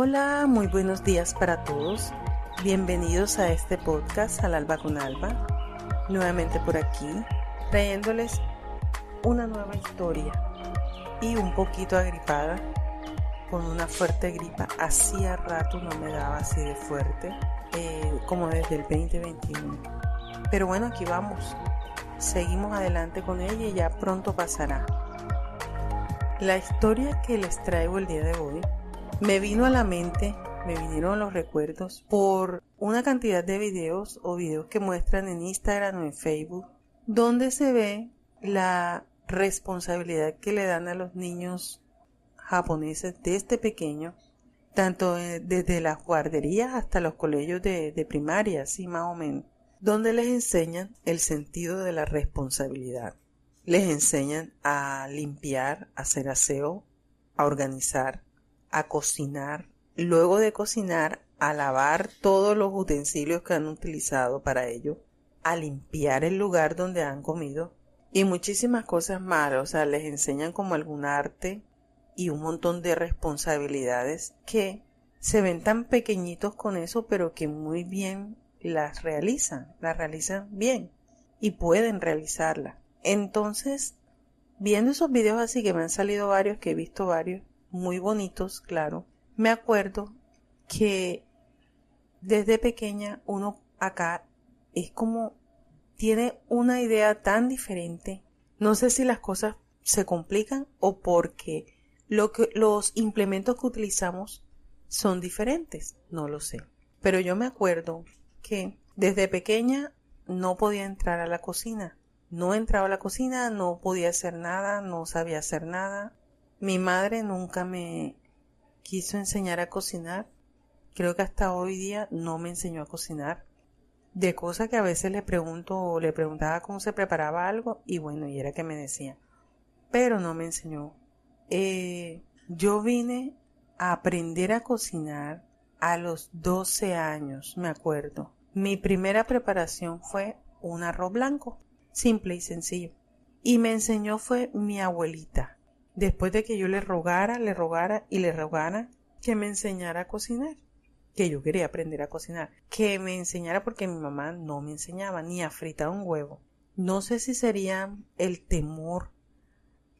Hola, muy buenos días para todos. Bienvenidos a este podcast Al Alba con Alba. Nuevamente por aquí, trayéndoles una nueva historia y un poquito agripada, con una fuerte gripa. Hacía rato no me daba así de fuerte, como desde el 2021. Pero bueno, aquí vamos. Seguimos adelante con ella y ya pronto pasará. La historia que les traigo el día de hoy me vino a la mente, me vinieron los recuerdos por una cantidad de videos que muestran en Instagram o en Facebook, donde se ve la responsabilidad que le dan a los niños japoneses desde pequeños, tanto desde las guarderías hasta los colegios de primaria, así más o menos, donde les enseñan el sentido de la responsabilidad. Les enseñan a limpiar, a hacer aseo, a organizar, a cocinar, luego de cocinar, a lavar todos los utensilios que han utilizado para ello, a limpiar el lugar donde han comido y muchísimas cosas más. O sea, les enseñan como algún arte y un montón de responsabilidades que se ven tan pequeñitos con eso, pero que muy bien las realizan bien y pueden realizarla. Entonces, viendo esos videos así, que me han salido varios, que he visto varios, muy bonitos, claro, me acuerdo que desde pequeña uno acá es como tiene una idea tan diferente. No sé si las cosas se complican o porque los implementos que utilizamos son diferentes, no lo sé. Pero yo me acuerdo que desde pequeña no podía entrar a la cocina. No entraba a la cocina, no podía hacer nada, no sabía hacer nada. Mi madre nunca me quiso enseñar a cocinar. Creo que hasta hoy día no me enseñó a cocinar. De cosas que a veces le preguntaba cómo se preparaba algo y bueno, y era que me decía. Pero no me enseñó. Yo vine a aprender a cocinar a los 12 años, me acuerdo. Mi primera preparación fue un arroz blanco, simple y sencillo. Y me enseñó fue mi abuelita. Después de que yo le rogara que me enseñara a cocinar. Que yo quería aprender a cocinar. Que me enseñara porque mi mamá no me enseñaba ni a fritar un huevo. No sé si sería el temor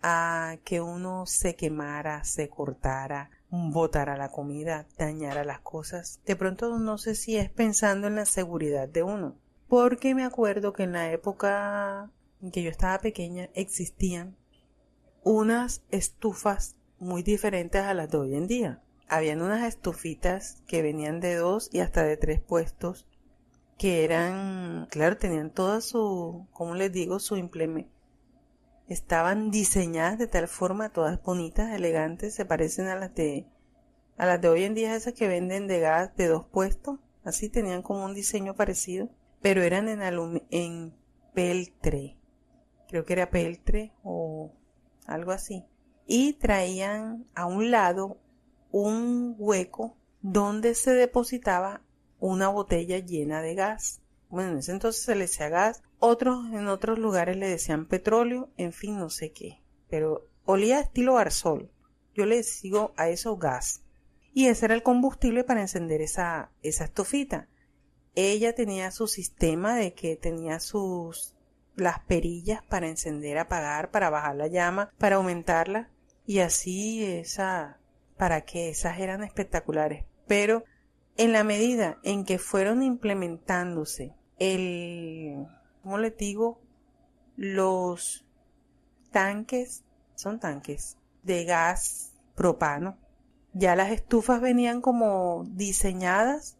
a que uno se quemara, se cortara, botara la comida, dañara las cosas. De pronto no sé si es pensando en la seguridad de uno. Porque me acuerdo que en la época en que yo estaba pequeña existían unas estufas muy diferentes a las de hoy en día. Habían unas estufitas que venían de 2 y hasta de 3 puestos, que eran, claro, tenían toda su, ¿cómo les digo? Su implemento. Estaban diseñadas de tal forma, todas bonitas, elegantes, se parecen a las de hoy en día, esas que venden de gas de 2 puestos. Así tenían como un diseño parecido, pero eran en peltre. Creo que era peltre o algo así. Y traían a un lado un hueco donde se depositaba una botella llena de gas. Bueno, en ese entonces se le decía gas. En otros lugares le decían petróleo, en fin, no sé qué. Pero olía estilo arsol. Yo le sigo a eso gas. Y ese era el combustible para encender esa estufita. Ella tenía su sistema de que tenía las perillas para encender, apagar, para bajar la llama, para aumentarla. Y así para que esas eran espectaculares. Pero en la medida en que fueron implementándose ¿cómo les digo? Los tanques, son tanques de gas propano. Ya las estufas venían como diseñadas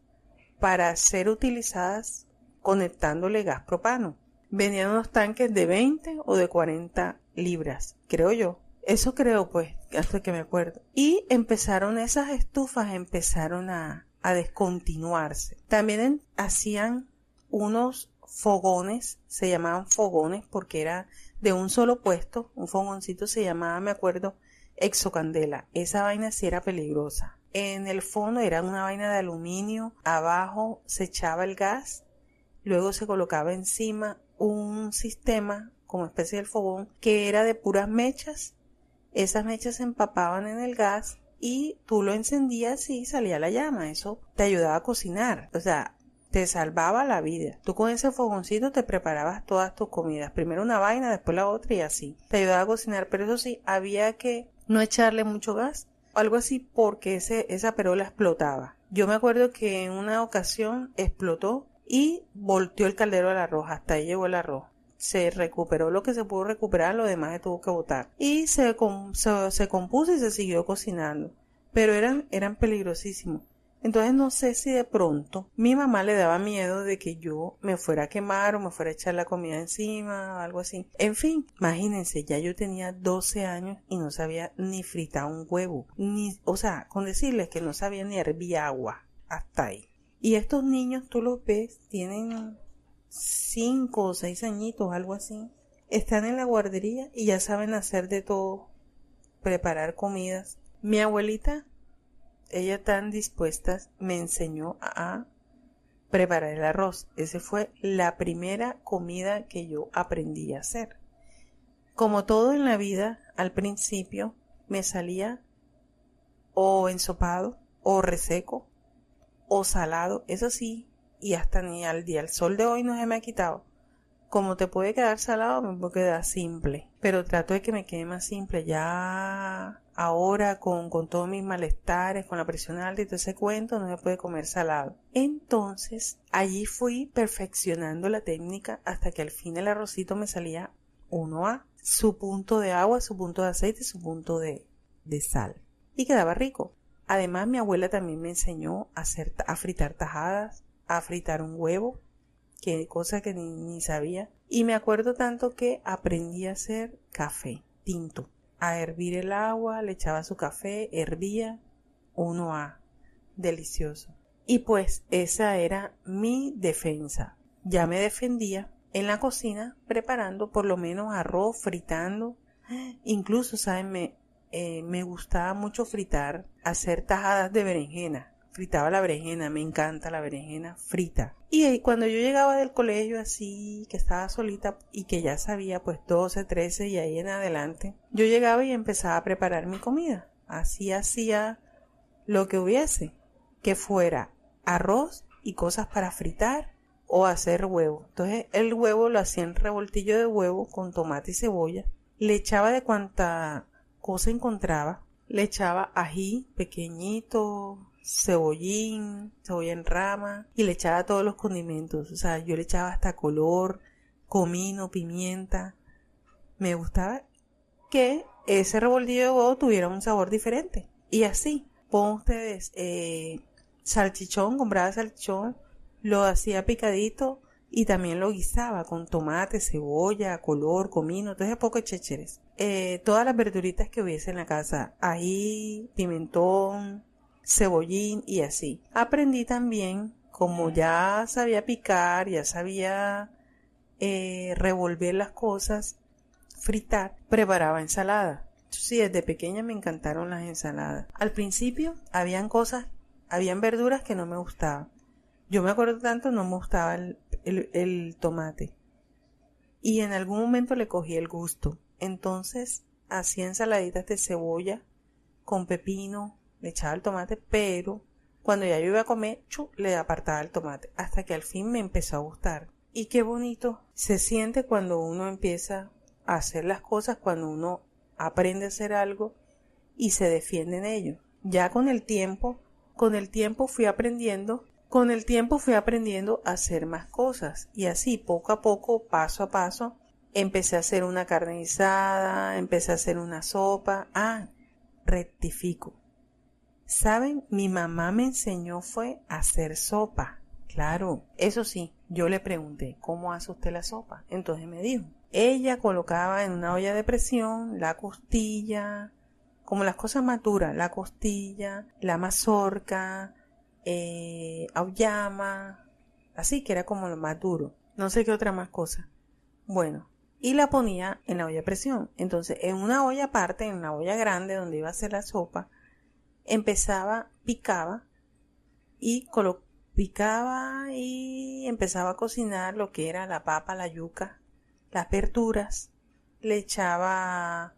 para ser utilizadas conectándole gas propano. Venían unos tanques de 20 o de 40 libras, creo yo. Eso creo, pues, hasta que me acuerdo. Y esas estufas empezaron a descontinuarse. También hacían unos fogones, se llamaban fogones porque era de un solo puesto. Un fogoncito se llamaba, me acuerdo, exocandela. Esa vaina sí era peligrosa. En el fondo era una vaina de aluminio. Abajo se echaba el gas. Luego se colocaba encima un sistema como especie del fogón que era de puras mechas. Esas mechas se empapaban en el gas y tú lo encendías y salía la llama. Eso te ayudaba a cocinar, o sea, te salvaba la vida. Tú con ese fogoncito te preparabas todas tus comidas, primero una vaina, después la otra y así. Te ayudaba a cocinar, pero eso sí, había que no echarle mucho gas o algo así porque esa perola explotaba. Yo me acuerdo que en una ocasión explotó y volteó el caldero del arroz, hasta ahí llegó el arroz. Se recuperó lo que se pudo recuperar, lo demás se tuvo que botar. Y se compuso y se siguió cocinando. Pero eran peligrosísimos. Entonces no sé si de pronto mi mamá le daba miedo de que yo me fuera a quemar o me fuera a echar la comida encima o algo así. En fin, imagínense, ya yo tenía 12 años y no sabía ni fritar un huevo. O sea, con decirles que no sabía ni hervir agua. Hasta ahí. Y estos niños, tú los ves, tienen 5 o 6 añitos, algo así. Están en la guardería y ya saben hacer de todo, preparar comidas. Mi abuelita, ella tan dispuesta, me enseñó a preparar el arroz. Esa fue la primera comida que yo aprendí a hacer. Como todo en la vida, al principio me salía o ensopado, o reseco, o salado, eso sí, y hasta ni al día el sol de hoy no se me ha quitado. Como te puede quedar salado, me puede quedar simple, pero trato de que me quede más simple. Ya ahora con todos mis malestares, con la presión alta y todo ese cuento, no se puede comer salado. Entonces allí fui perfeccionando la técnica hasta que al fin el arrocito me salía 1A, su punto de agua, su punto de aceite, su punto de sal, y quedaba rico. Además mi abuela también me enseñó a fritar tajadas, a fritar un huevo, que cosa que ni sabía. Y me acuerdo tanto que aprendí a hacer café tinto. A hervir el agua, le echaba su café, hervía, 1A, delicioso. Y pues esa era mi defensa. Ya me defendía en la cocina preparando por lo menos arroz, fritando. Incluso, ¿saben? Me gustaba mucho fritar, hacer tajadas de berenjena. Fritaba la berenjena, me encanta la berenjena frita. Y cuando yo llegaba del colegio así, que estaba solita y que ya sabía pues 12, 13 y ahí en adelante, yo llegaba y empezaba a preparar mi comida. Así hacía lo que hubiese, que fuera arroz y cosas para fritar o hacer huevo. Entonces el huevo lo hacía en revoltillo de huevo con tomate y cebolla. Le echaba de cuanta cosa encontraba. Le echaba ají pequeñito, cebollín, cebolla en rama, y le echaba todos los condimentos. O sea, yo le echaba hasta color, comino, pimienta. Me gustaba que ese revoltillo de huevo tuviera un sabor diferente. Y así, pon ustedes salchichón, compraba salchichón, lo hacía picadito y también lo guisaba con tomate, cebolla, color, comino, entonces poco de chécheres. Todas las verduritas que hubiese en la casa, ají, pimentón, cebollín y así. Aprendí también, como ya sabía picar, ya sabía revolver las cosas, fritar, preparaba ensalada. Sí, desde pequeña me encantaron las ensaladas. Al principio habían verduras que no me gustaban. Yo me acuerdo tanto, no me gustaba el tomate. Y en algún momento le cogí el gusto. Entonces hacía ensaladitas de cebolla con pepino, le echaba el tomate, pero cuando ya yo iba a comer, le apartaba el tomate. Hasta que al fin me empezó a gustar. Y qué bonito se siente cuando uno empieza a hacer las cosas, cuando uno aprende a hacer algo y se defiende en ello. Ya con el tiempo fui aprendiendo a hacer más cosas. Y así, poco a poco, paso a paso, empecé a hacer una carne guisada, empecé a hacer una sopa. Rectifico. ¿Saben? Mi mamá me enseñó fue a hacer sopa. Claro, eso sí, yo le pregunté, ¿cómo hace usted la sopa? Entonces me dijo, ella colocaba en una olla de presión la costilla, como las cosas más duras, la costilla, la mazorca, auyama, así que era como lo más duro. No sé qué otra más cosa. Bueno, y la ponía en la olla de presión. Entonces, en una olla aparte, en una olla grande donde iba a hacer la sopa, picaba y empezaba a cocinar lo que era la papa, la yuca, las verduras. Le echaba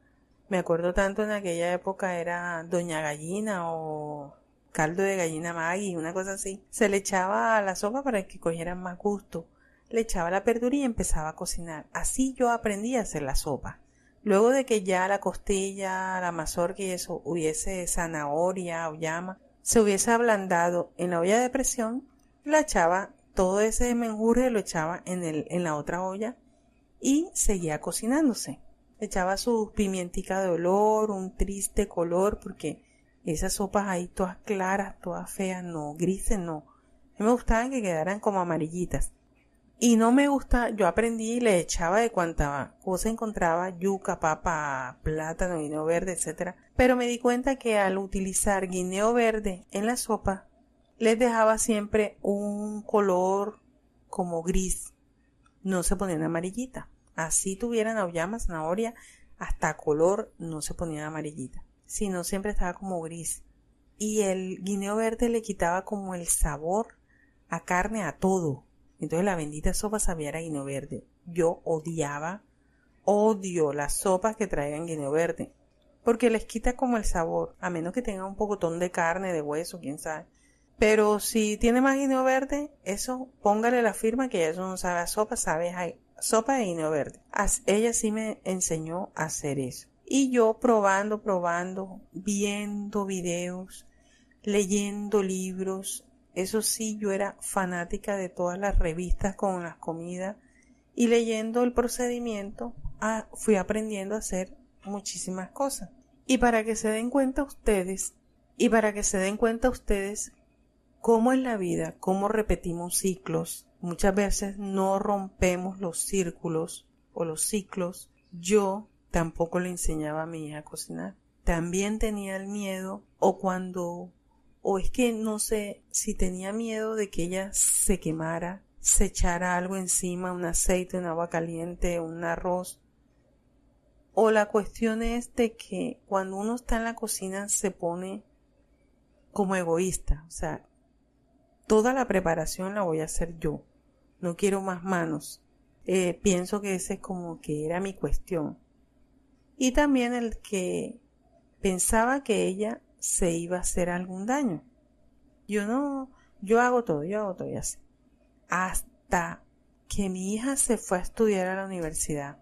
Me acuerdo tanto en aquella época era Doña Gallina o caldo de gallina Maggi, una cosa así. Se le echaba a la sopa para que cogieran más gusto. Le echaba la verdura y empezaba a cocinar. Así yo aprendí a hacer la sopa. Luego de que ya la costilla, la mazorca y eso hubiese zanahoria o llama, se hubiese ablandado en la olla de presión, la echaba, todo ese menjurje lo echaba en la otra olla y seguía cocinándose. Le echaba sus pimienticas de olor, un triste color, porque esas sopas ahí todas claras, todas feas, no, grises no. A mí me gustaban que quedaran como amarillitas. Y no me gusta, yo aprendí y le echaba de cuanta cosa encontraba, yuca, papa, plátano, guineo verde, etcétera. Pero me di cuenta que al utilizar guineo verde en la sopa, les dejaba siempre un color como gris. No se ponían amarillita. Así tuvieran auyama, zanahoria, hasta color no se ponían amarillita. Sino siempre estaba como gris. Y el guineo verde le quitaba como el sabor a carne, a todo. Entonces la bendita sopa sabía a guineo verde. Yo odio las sopas que traigan guineo verde. Porque les quita como el sabor. A menos que tenga un pocotón de carne, de hueso, quién sabe. Pero si tiene más guineo verde, eso, póngale la firma que eso no sabe a sopa, sabe a sopa de guineo verde. Ella sí me enseñó a hacer eso. Y yo probando, viendo videos, leyendo libros. Eso sí, yo era fanática de todas las revistas con las comidas. Y leyendo el procedimiento, fui aprendiendo a hacer muchísimas cosas. Y para que se den cuenta ustedes, cómo en la vida, cómo repetimos ciclos, muchas veces no rompemos los círculos o los ciclos. Yo tampoco le enseñaba a mi hija a cocinar. También tenía el miedo, o es que no sé si tenía miedo de que ella se quemara, se echara algo encima, un aceite, un agua caliente, un arroz. O la cuestión es de que cuando uno está en la cocina se pone como egoísta, o sea, toda la preparación la voy a hacer yo. No quiero más manos. Pienso que ese es como que era mi cuestión. Y también el que pensaba que ella se iba a hacer algún daño. Yo hago todo y así. Hasta que mi hija se fue a estudiar a la universidad.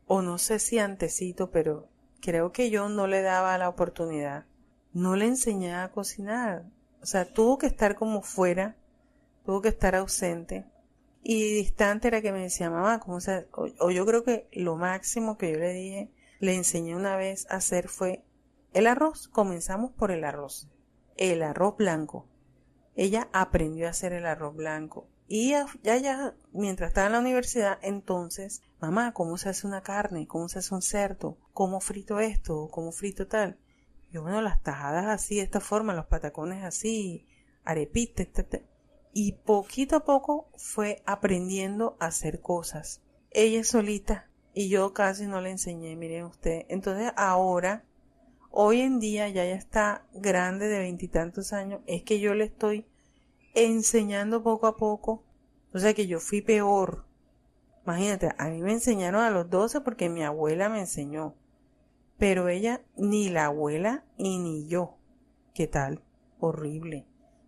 O no sé si antecito, pero creo que yo no le daba la oportunidad. No le enseñaba a cocinar. O sea, tuvo que estar como fuera, tuvo que estar ausente. Y distante era que me decía, mamá, ¿cómo se...? O yo creo que lo máximo que yo le dije, le enseñé una vez a hacer fue el arroz. Comenzamos por el arroz blanco. Ella aprendió a hacer el arroz blanco. Y ya, mientras estaba en la universidad, entonces, mamá, ¿cómo se hace una carne? ¿Cómo se hace un cerdo? ¿Cómo frito esto? ¿Cómo frito tal? Yo, bueno, las tajadas así, de esta forma, los patacones así, arepitas, y poquito a poco fue aprendiendo a hacer cosas. Ella solita, y yo casi no le enseñé, miren usted. Entonces ahora, hoy en día, ya está grande de 20 y tantos años, es que yo le estoy enseñando poco a poco. O sea que yo fui peor. Imagínate, a mí me enseñaron a los 12 porque mi abuela me enseñó. Pero ella, ni la abuela y ni yo. ¿Qué tal? Horrible.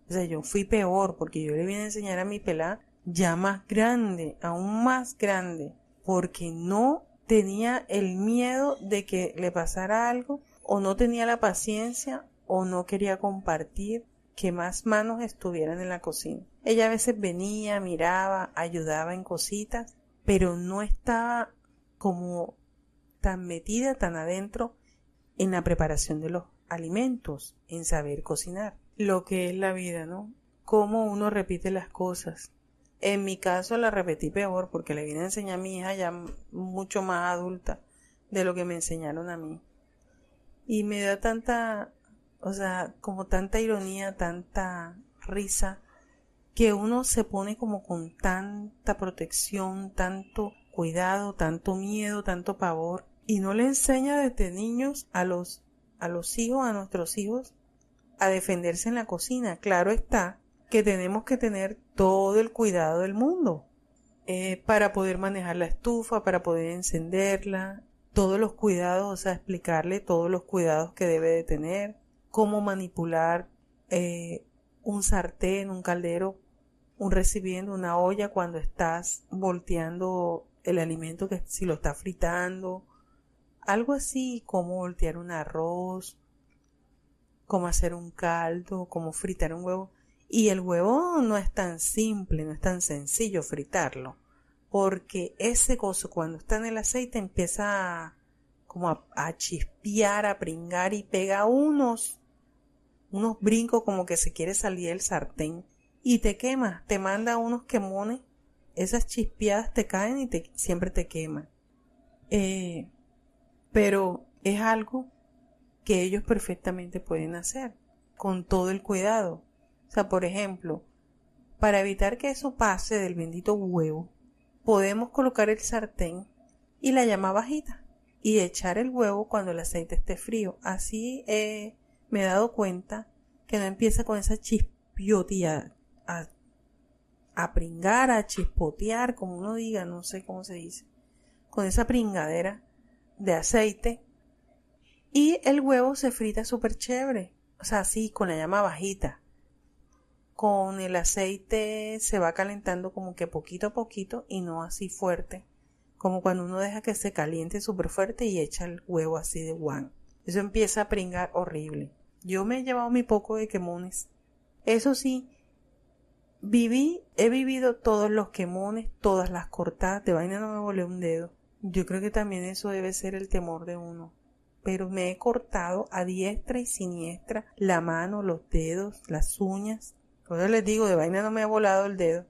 O sea, yo fui peor porque yo le vine a enseñar a mi pelada ya más grande, aún más grande. Porque no tenía el miedo de que le pasara algo, o no tenía la paciencia, o no quería compartir, que más manos estuvieran en la cocina. Ella a veces venía, miraba, ayudaba en cositas, pero no estaba como tan metida, tan adentro en la preparación de los alimentos, en saber cocinar. Lo que es la vida, ¿no? Cómo uno repite las cosas. En mi caso la repetí peor porque le vine a enseñar a mi hija ya mucho más adulta de lo que me enseñaron a mí. Y me da tanta, o sea, como tanta ironía, tanta risa, que uno se pone como con tanta protección, tanto cuidado, tanto miedo, tanto pavor, y no le enseña desde niños a los hijos, a nuestros hijos, a defenderse en la cocina. Claro está que tenemos que tener todo el cuidado del mundo para poder manejar la estufa, para poder encenderla, todos los cuidados, o sea, explicarle todos los cuidados que debe de tener, cómo manipular un sartén, un caldero, un recipiente, una olla cuando estás volteando el alimento, que si lo estás fritando, algo así, cómo voltear un arroz, cómo hacer un caldo, cómo fritar un huevo. Y el huevo no es tan simple, no es tan sencillo fritarlo, porque ese coso cuando está en el aceite empieza como a chispear, a pringar y pega unos brincos como que se quiere salir del sartén y te quema, te manda unos quemones, esas chispeadas te caen y siempre te queman. Pero es algo que ellos perfectamente pueden hacer con todo el cuidado. O sea, por ejemplo, para evitar que eso pase del bendito huevo, podemos colocar el sartén y la llama bajita y echar el huevo cuando el aceite esté frío. Así me he dado cuenta que no empieza con esa chispiotía a pringar, a chispotear, como uno diga, no sé cómo se dice, con esa pringadera de aceite, y el huevo se frita súper chévere, o sea, así con la llama bajita. Con el aceite se va calentando como que poquito a poquito y no así fuerte, como cuando uno deja que se caliente súper fuerte y echa el huevo así de guan. Eso empieza a pringar horrible. Yo me he llevado mi poco de quemones. Eso sí, he vivido todos los quemones, todas las cortadas, de vaina no me volé un dedo. Yo creo que también eso debe ser el temor de uno. Pero me he cortado a diestra y siniestra la mano, los dedos, las uñas. Ahora les digo, de vaina no me ha volado el dedo.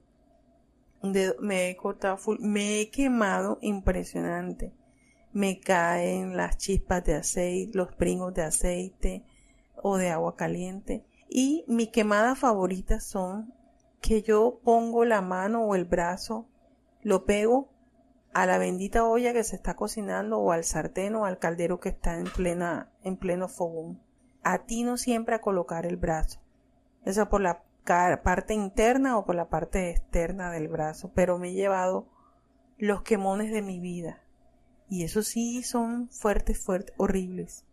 Me he cortado full, me he quemado impresionante. Me caen las chispas de aceite, los pringos de aceite o de agua caliente. Y mi quemada favorita son que yo pongo la mano o el brazo, lo pego a la bendita olla que se está cocinando o al sartén o al caldero que está en pleno fogón. Atino siempre a colocar el brazo. Eso por la parte interna o por la parte externa del brazo, pero me he llevado los quemones de mi vida y eso sí son fuertes, horribles.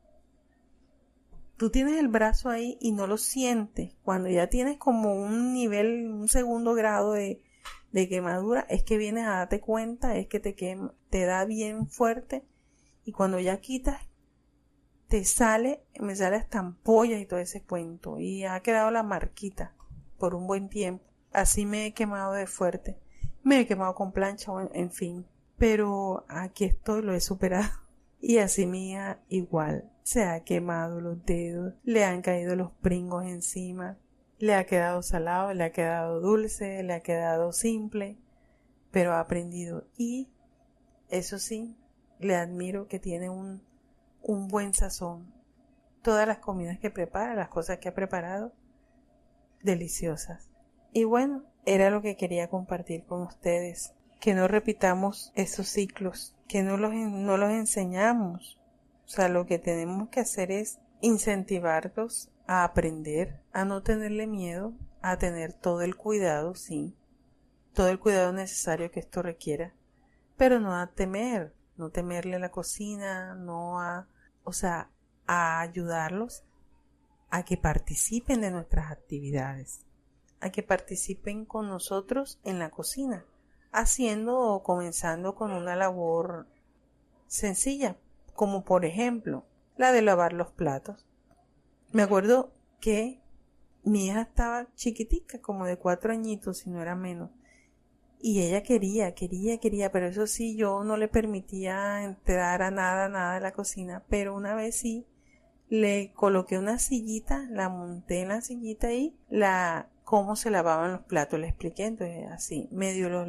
Tú tienes el brazo ahí y no lo sientes. Cuando ya tienes como un segundo grado de quemadura, es que vienes a darte cuenta, es que te da bien fuerte y cuando ya quitas me sale hasta ampollas y todo ese cuento y ha quedado la marquita por un buen tiempo. Así me he quemado de fuerte. Me he quemado con plancha, en fin. Pero aquí estoy, lo he superado. Y así mía igual. Se ha quemado los dedos, le han caído los pringos encima. Le ha quedado salado, le ha quedado dulce, le ha quedado simple. Pero ha aprendido. Y eso sí, le admiro que tiene un buen sazón. Todas las comidas que prepara, las cosas que ha preparado, deliciosas. Y bueno, era lo que quería compartir con ustedes. Que no repitamos esos ciclos, que no los enseñamos. O sea, lo que tenemos que hacer es incentivarlos a aprender, a no tenerle miedo, a tener todo el cuidado, sí, todo el cuidado necesario que esto requiera, pero no a no temerle a la cocina, a ayudarlos a que participen de nuestras actividades, a que participen con nosotros en la cocina, haciendo o comenzando con una labor sencilla, como por ejemplo la de lavar los platos. Me acuerdo que mi hija estaba chiquitica, como de 4 añitos, si no era menos, y ella quería, pero eso sí, yo no le permitía entrar a nada de la cocina, pero una vez sí, le coloqué una sillita, la monté en la sillita y cómo se lavaban los platos, le expliqué, entonces así,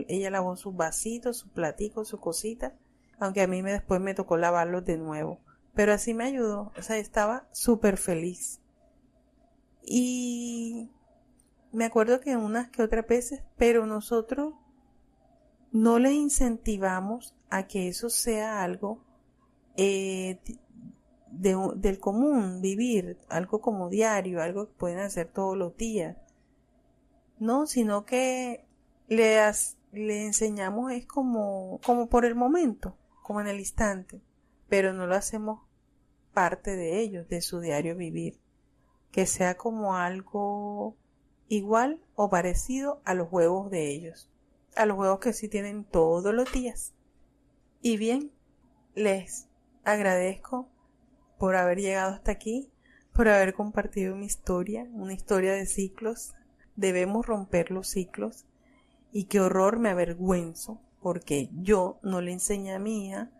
ella lavó sus vasitos, sus platicos, sus cositas, aunque a mí después me tocó lavarlos de nuevo, pero así me ayudó, o sea, estaba súper feliz. Y me acuerdo que unas que otras veces, pero nosotros no les incentivamos a que eso sea algo del común vivir, algo como diario, algo que pueden hacer todos los días. No, sino que le enseñamos es como por el momento, como en el instante. pero no lo hacemos parte de ellos, de su diario vivir. Que sea como algo igual o parecido a los huevos de ellos, a los huevos que sí tienen todos los días. Y bien, les agradezco por haber llegado hasta aquí, por haber compartido mi historia, una historia de ciclos. Debemos romper los ciclos y qué horror, me avergüenzo porque yo no le enseñé a mi hija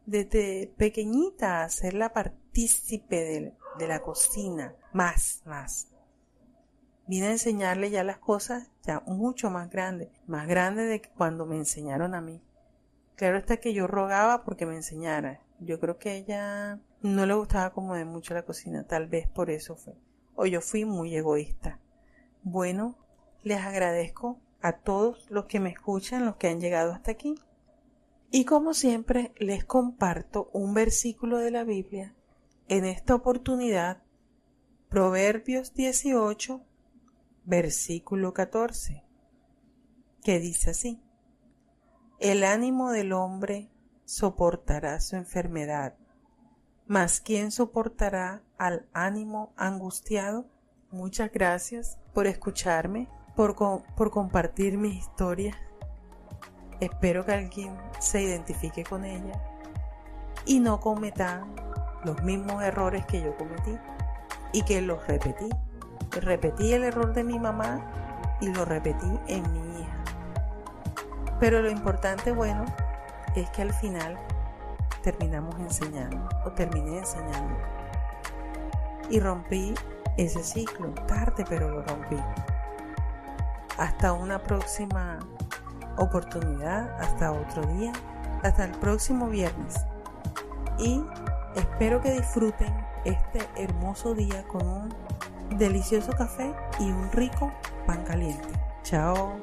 desde pequeñita a hacerla partícipe de la cocina, más. Vine a enseñarle ya las cosas ya mucho más grandes de que cuando me enseñaron a mí. Claro está que yo rogaba porque me enseñara. Yo creo que a ella no le gustaba como de mucho la cocina, tal vez por eso fue. O yo fui muy egoísta. Bueno, les agradezco a todos los que me escuchan, los que han llegado hasta aquí. Y como siempre, les comparto un versículo de la Biblia. En esta oportunidad, Proverbios 18, versículo 14, que dice así: el ánimo del hombre soportará su enfermedad, mas ¿quién soportará al ánimo angustiado? Muchas gracias por escucharme, por compartir mis historias. Espero que alguien se identifique con ella y no cometa los mismos errores que yo cometí y que los repetí. Repetí el error de mi mamá y lo repetí en mi hija. Pero lo importante, bueno, es que al final terminamos enseñando o terminé enseñando. Y rompí ese ciclo, tarde, pero lo rompí. Hasta una próxima oportunidad, hasta otro día, hasta el próximo viernes. Y espero que disfruten este hermoso día con un delicioso café y un rico pan caliente. Chao.